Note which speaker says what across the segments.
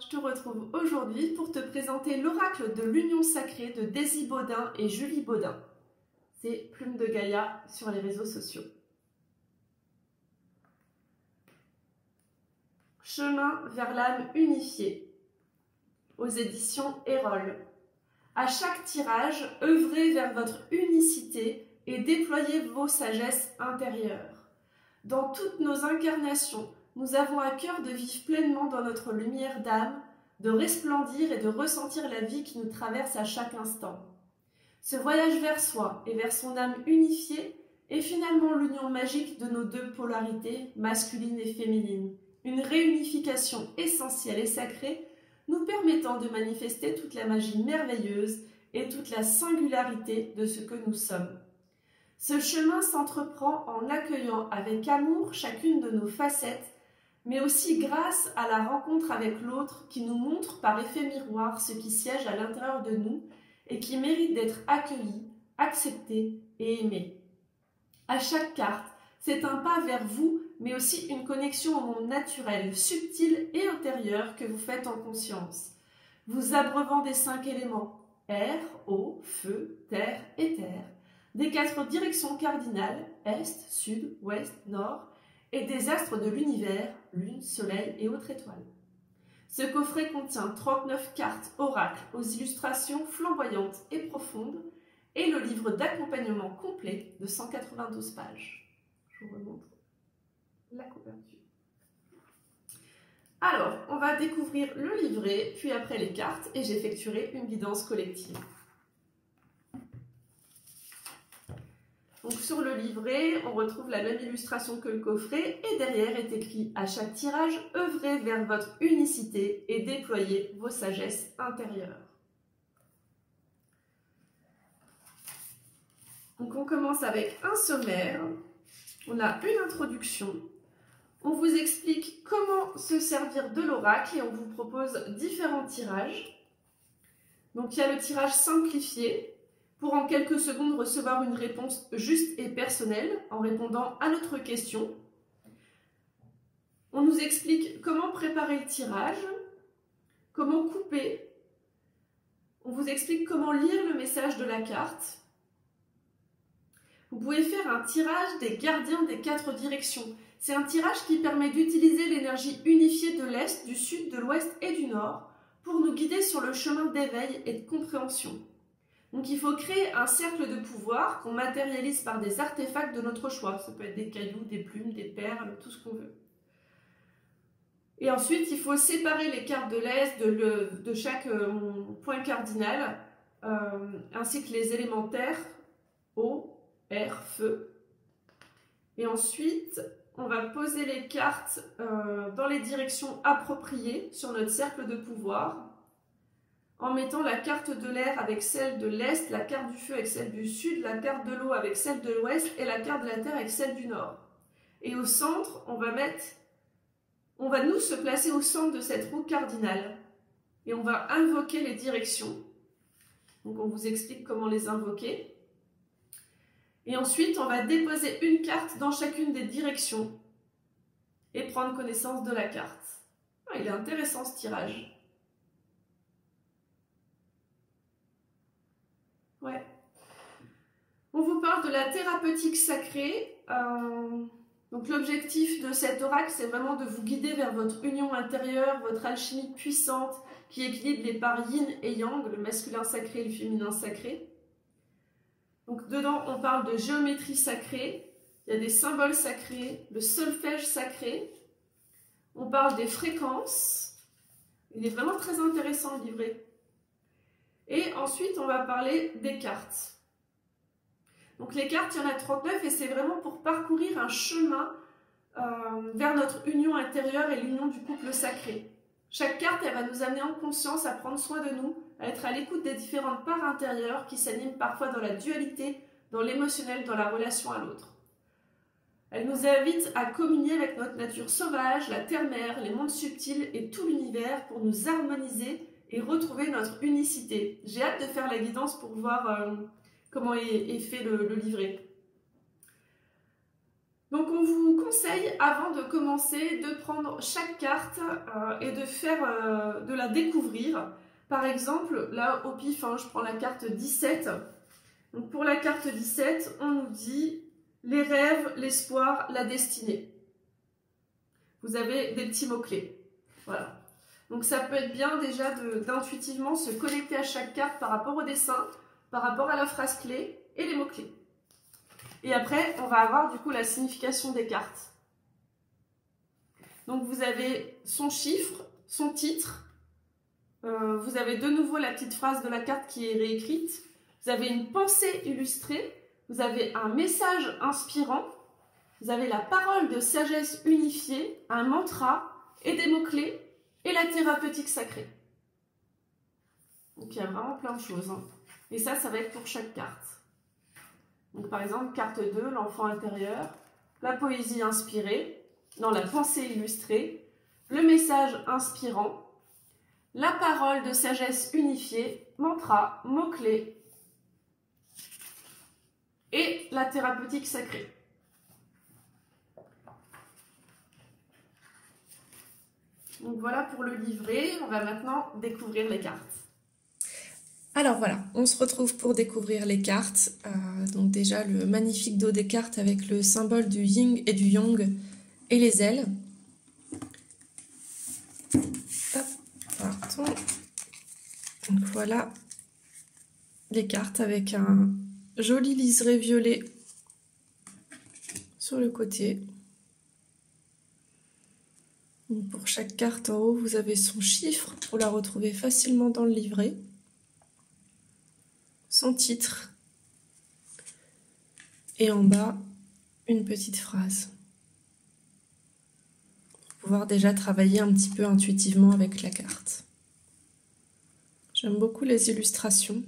Speaker 1: je te retrouve aujourd'hui pour te présenter l'oracle de l'union sacrée de Daisy Baudin et Julie Baudin. C'est Plume de Gaïa sur les réseaux sociaux. Chemin vers l'âme unifiée, aux éditions Erol. À chaque tirage, œuvrez vers votre unicité et déployez vos sagesses intérieures. Dans toutes nos incarnations, nous avons à cœur de vivre pleinement dans notre lumière d'âme, de resplendir et de ressentir la vie qui nous traverse à chaque instant. Ce voyage vers soi et vers son âme unifiée est finalement l'union magique de nos deux polarités, masculine et féminine, une réunification essentielle et sacrée nous permettant de manifester toute la magie merveilleuse et toute la singularité de ce que nous sommes. Ce chemin s'entreprend en accueillant avec amour chacune de nos facettes, mais aussi grâce à la rencontre avec l'autre qui nous montre par effet miroir ce qui siège à l'intérieur de nous et qui mérite d'être accueilli, accepté et aimé. À chaque carte, c'est un pas vers vous, mais aussi une connexion au monde naturel, subtil et intérieur que vous faites en conscience. Vous abreuvant des 5 éléments, air, eau, feu, terre et terre, des 4 directions cardinales, est, sud, ouest, nord, et des astres de l'univers, lune, soleil et autres étoiles. Ce coffret contient 39 cartes oracles aux illustrations flamboyantes et profondes et le livre d'accompagnement complet de 192 pages. Je vous remontre la couverture. Alors, on va découvrir le livret, puis après les cartes, et j'effectuerai une guidance collective. Donc sur le livret, on retrouve la même illustration que le coffret et derrière est écrit à chaque tirage, œuvrez vers votre unicité et déployez vos sagesses intérieures. Donc on commence avec un sommaire, on a une introduction, on vous explique comment se servir de l'oracle et on vous propose différents tirages. Donc il y a le tirage simplifié, pour en quelques secondes recevoir une réponse juste et personnelle en répondant à notre question. On nous explique comment préparer le tirage, comment couper. On vous explique comment lire le message de la carte. Vous pouvez faire un tirage des gardiens des 4 directions. C'est un tirage qui permet d'utiliser l'énergie unifiée de l'Est, du Sud, de l'Ouest et du Nord pour nous guider sur le chemin d'éveil et de compréhension. Donc il faut créer un cercle de pouvoir qu'on matérialise par des artefacts de notre choix. Ça peut être des cailloux, des plumes, des perles, tout ce qu'on veut. Et ensuite, il faut séparer les cartes de l'Est de chaque point cardinal, ainsi que les élémentaires, eau, air, feu. Et ensuite, on va poser les cartes dans les directions appropriées sur notre cercle de pouvoir, en mettant la carte de l'air avec celle de l'Est, la carte du feu avec celle du Sud, la carte de l'eau avec celle de l'Ouest et la carte de la terre avec celle du Nord. Et au centre, on va nous se placer au centre de cette roue cardinale. Et on va invoquer les directions. Donc on vous explique comment les invoquer. Et ensuite, on va déposer une carte dans chacune des directions et prendre connaissance de la carte. Ah, il est intéressant ce tirage. Ouais. On vous parle de la thérapeutique sacrée. Donc l'objectif de cet oracle, c'est vraiment de vous guider vers votre union intérieure, votre alchimie puissante qui équilibre les parts yin et yang, le masculin sacré et le féminin sacré. Donc dedans, on parle de géométrie sacrée, il y a des symboles sacrés, le solfège sacré, on parle des fréquences. Il est vraiment très intéressant le livret. Et ensuite, on va parler des cartes. Donc les cartes, il y en a 39 et c'est vraiment pour parcourir un chemin vers notre union intérieure et l'union du couple sacré. Chaque carte, elle va nous amener en conscience à prendre soin de nous, à être à l'écoute des différentes parts intérieures qui s'animent parfois dans la dualité, dans l'émotionnel, dans la relation à l'autre. Elle nous invite à communier avec notre nature sauvage, la terre-mère, les mondes subtils et tout l'univers pour nous harmoniser et retrouver notre unicité. J'ai hâte de faire la guidance pour voir comment est fait le livret. Donc on vous conseille, avant de commencer, de prendre chaque carte et de la découvrir. Par exemple, là au pif, hein, je prends la carte 17. Donc pour la carte 17, on nous dit les rêves, l'espoir, la destinée. Vous avez des petits mots-clés. Voilà. Donc ça peut être bien déjà d'intuitivement se connecter à chaque carte par rapport au dessin, par rapport à la phrase clé et les mots-clés. Et après, on va avoir du coup la signification des cartes. Donc vous avez son chiffre, son titre. Vous avez de nouveau la petite phrase de la carte qui est réécrite. Vous avez une pensée illustrée. Vous avez un message inspirant. Vous avez la parole de sagesse unifiée, un mantra et des mots-clés et la thérapeutique sacrée. Donc il y a vraiment plein de choses. Hein. Et ça va être pour chaque carte. Donc par exemple, carte 2, l'enfant intérieur, la poésie inspirée, dans la pensée illustrée, le message inspirant, la parole de sagesse unifiée, mantra, mots-clés et la thérapeutique sacrée. Donc voilà pour le livret, on va maintenant découvrir les cartes.
Speaker 2: Alors voilà, on se retrouve pour découvrir les cartes. Donc déjà le magnifique dos des cartes avec le symbole du yin et du yang et les ailes. Hop, partons. Donc voilà les cartes avec un joli liseré violet sur le côté. Donc pour chaque carte en haut, vous avez son chiffre pour la retrouver facilement dans le livret. Son titre. Et en bas, une petite phrase. Pour pouvoir déjà travailler un petit peu intuitivement avec la carte. J'aime beaucoup les illustrations.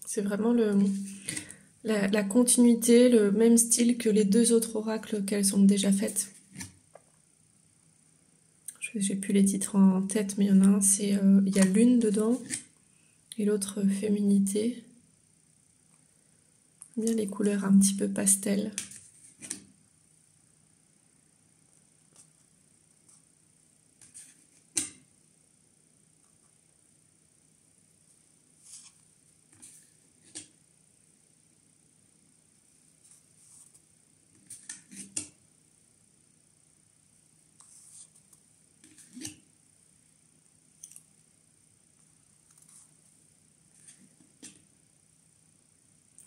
Speaker 2: C'est vraiment la continuité, le même style que les deux autres oracles qu'elles ont déjà faites. J'ai plus les titres en tête, mais il y en a un, il y a lune dedans, et l'autre féminité. Bien les couleurs un petit peu pastel.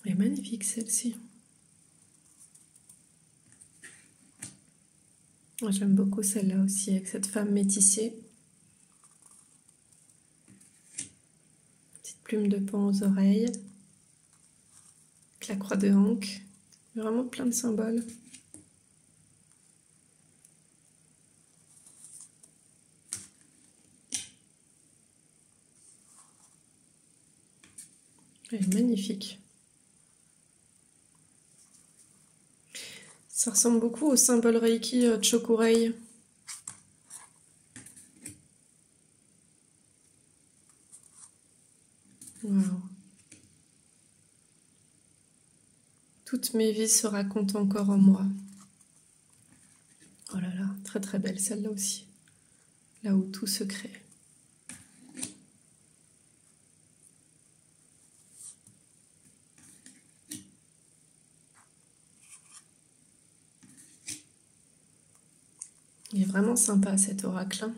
Speaker 2: Elle est magnifique celle-ci. J'aime beaucoup celle-là aussi, avec cette femme métissée. Petite plume de pan aux oreilles. Avec la croix de Hank. Vraiment plein de symboles. Elle est magnifique. Ça ressemble beaucoup au symbole Reiki Chokurei. Wow. Toutes mes vies se racontent encore en moi. Oh là là, très très belle celle-là aussi. Là où tout se crée. Il est vraiment sympa cet oracle. Hein.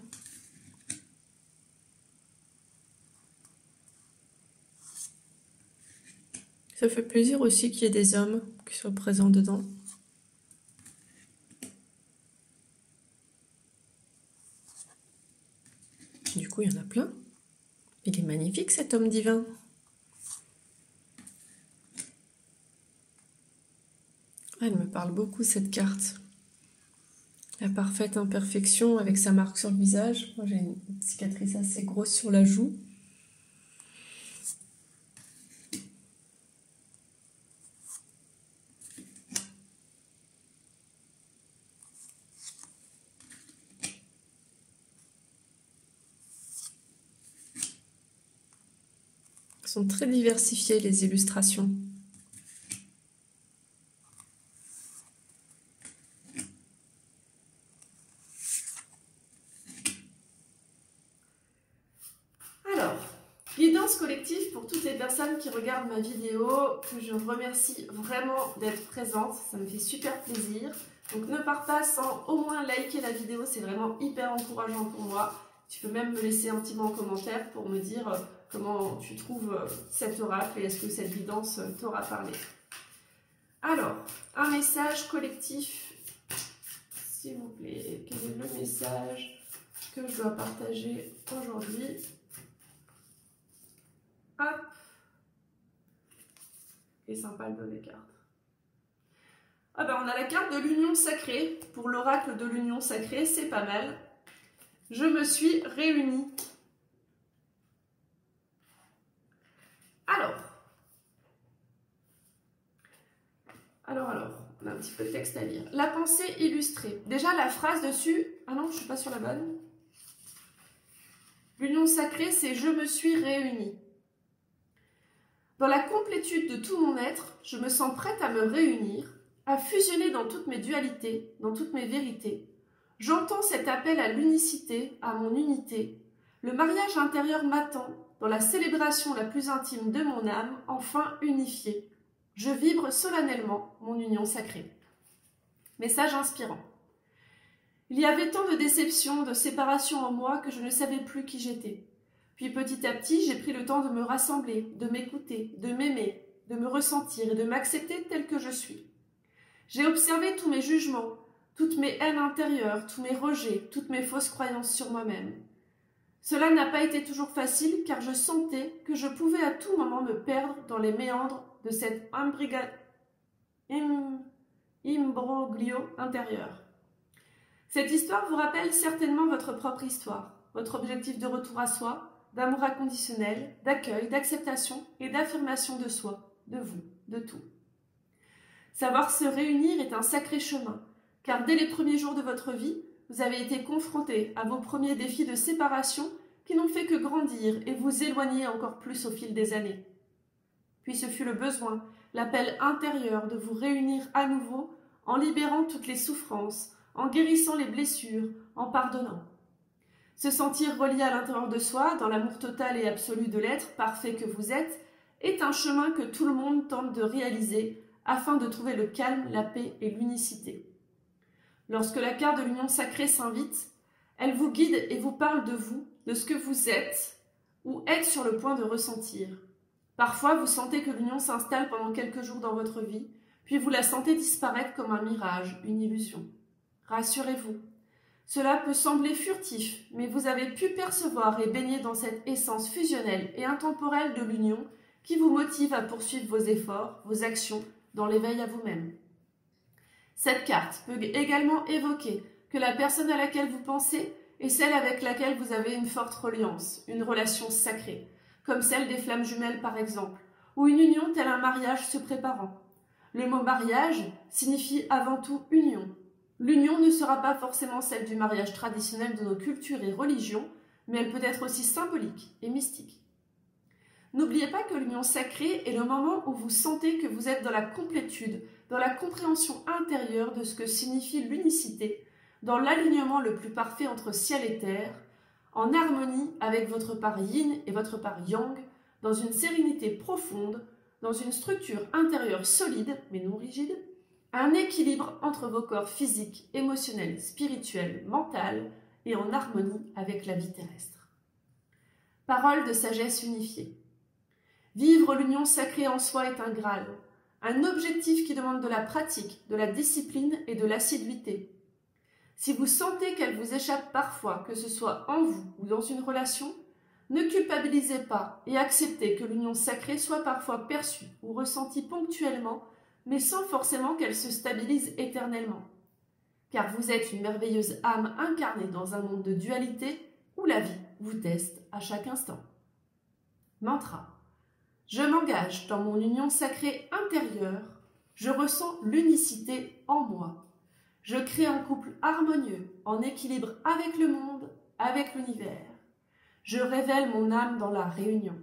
Speaker 2: Ça fait plaisir aussi qu'il y ait des hommes qui soient présents dedans. Du coup, il y en a plein. Il est magnifique cet homme divin. Elle me parle beaucoup cette carte. La parfaite imperfection avec sa marque sur le visage. Moi j'ai une cicatrice assez grosse sur la joue. sont très diversifiées les illustrations.
Speaker 1: Alors, guidance collective pour toutes les personnes qui regardent ma vidéo, que je remercie vraiment d'être présente, ça me fait super plaisir. Donc ne pars pas sans au moins liker la vidéo, c'est vraiment hyper encourageant pour moi. Tu peux même me laisser un petit mot en commentaire pour me dire comment tu trouves cet oracle et est-ce que cette guidance t'aura parlé. Alors, un message collectif, s'il vous plaît. Quel est le message que je dois partager aujourd'hui? Hop. Et sympa le dos des cartes. Ah ben, on a la carte de l'union sacrée. Pour l'oracle de l'union sacrée, c'est pas mal. Je me suis réunie. Alors, on a un petit peu de texte à lire. La pensée illustrée. Déjà, la phrase dessus... Ah non, je ne suis pas sur la bonne. L'union sacrée, c'est « je me suis réunie ». Dans la complétude de tout mon être, je me sens prête à me réunir, à fusionner dans toutes mes dualités, dans toutes mes vérités. J'entends cet appel à l'unicité, à mon unité. Le mariage intérieur m'attend, dans la célébration la plus intime de mon âme, enfin unifiée. Je vibre solennellement mon union sacrée. Message inspirant. Il y avait tant de déceptions, de séparations en moi que je ne savais plus qui j'étais. Puis petit à petit, j'ai pris le temps de me rassembler, de m'écouter, de m'aimer, de me ressentir et de m'accepter tel que je suis. J'ai observé tous mes jugements, toutes mes haines intérieures, tous mes rejets, toutes mes fausses croyances sur moi-même. Cela n'a pas été toujours facile car je sentais que je pouvais à tout moment me perdre dans les méandres de cet imbroglio intérieur. Cette histoire vous rappelle certainement votre propre histoire, votre objectif de retour à soi, d'amour inconditionnel, d'accueil, d'acceptation et d'affirmation de soi, de vous, de tout. Savoir se réunir est un sacré chemin, car dès les premiers jours de votre vie, vous avez été confrontés à vos premiers défis de séparation qui n'ont fait que grandir et vous éloigner encore plus au fil des années. Puis ce fut le besoin, l'appel intérieur de vous réunir à nouveau en libérant toutes les souffrances, en guérissant les blessures, en pardonnant. Se sentir relié à l'intérieur de soi, dans l'amour total et absolu de l'être parfait que vous êtes, est un chemin que tout le monde tente de réaliser afin de trouver le calme, la paix et l'unicité. Lorsque la carte de l'union sacrée s'invite, elle vous guide et vous parle de vous, de ce que vous êtes ou êtes sur le point de ressentir. Parfois, vous sentez que l'union s'installe pendant quelques jours dans votre vie, puis vous la sentez disparaître comme un mirage, une illusion. Rassurez-vous, cela peut sembler furtif, mais vous avez pu percevoir et baigner dans cette essence fusionnelle et intemporelle de l'union qui vous motive à poursuivre vos efforts, vos actions dans l'éveil à vous-même. Cette carte peut également évoquer que la personne à laquelle vous pensez est celle avec laquelle vous avez une forte reliance, une relation sacrée, comme celle des flammes jumelles par exemple, ou une union tel un mariage se préparant. Le mot mariage signifie avant tout union. L'union ne sera pas forcément celle du mariage traditionnel de nos cultures et religions, mais elle peut être aussi symbolique et mystique. N'oubliez pas que l'union sacrée est le moment où vous sentez que vous êtes dans la complétude, dans la compréhension intérieure de ce que signifie l'unicité, dans l'alignement le plus parfait entre ciel et terre, en harmonie avec votre part yin et votre part yang, dans une sérénité profonde, dans une structure intérieure solide, mais non rigide, un équilibre entre vos corps physiques, émotionnels, spirituels, mental et en harmonie avec la vie terrestre. Parole de sagesse unifiée. Vivre l'union sacrée en soi est un Graal, un objectif qui demande de la pratique, de la discipline et de l'assiduité. Si vous sentez qu'elle vous échappe parfois, que ce soit en vous ou dans une relation, ne culpabilisez pas et acceptez que l'union sacrée soit parfois perçue ou ressentie ponctuellement, mais sans forcément qu'elle se stabilise éternellement. Car vous êtes une merveilleuse âme incarnée dans un monde de dualité où la vie vous teste à chaque instant. Mantra. Je m'engage dans mon union sacrée intérieure, je ressens l'unicité en moi. Je crée un couple harmonieux, en équilibre avec le monde, avec l'univers. Je révèle mon âme dans la réunion.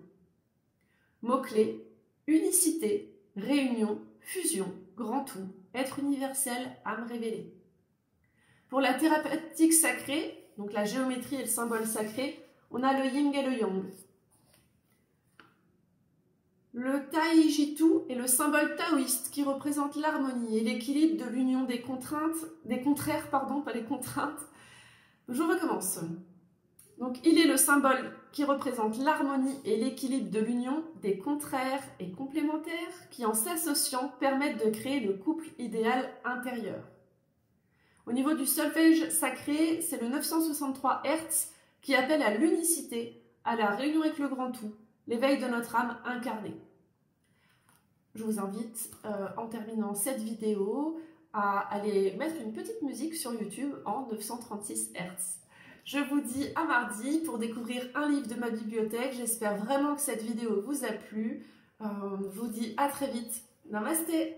Speaker 1: Mots-clés, unicité, réunion, fusion, grand tout, être universel, âme révélée. Pour la thérapeutique sacrée, donc la géométrie et le symbole sacré, on a le yin et le yang. Le Taijitu est le symbole taoïste qui représente l'harmonie et l'équilibre de l'union des contraires, pas les contraintes. Je recommence. Donc, il est le symbole qui représente l'harmonie et l'équilibre de l'union des contraires et complémentaires qui, en s'associant, permettent de créer le couple idéal intérieur. Au niveau du solfège sacré, c'est le 963 Hz qui appelle à l'unicité, à la réunion avec le grand tout, l'éveil de notre âme incarnée. Je vous invite, en terminant cette vidéo, à aller mettre une petite musique sur YouTube en 936 Hz. Je vous dis à mardi pour découvrir un livre de ma bibliothèque. J'espère vraiment que cette vidéo vous a plu. Je vous dis à très vite. Namasté!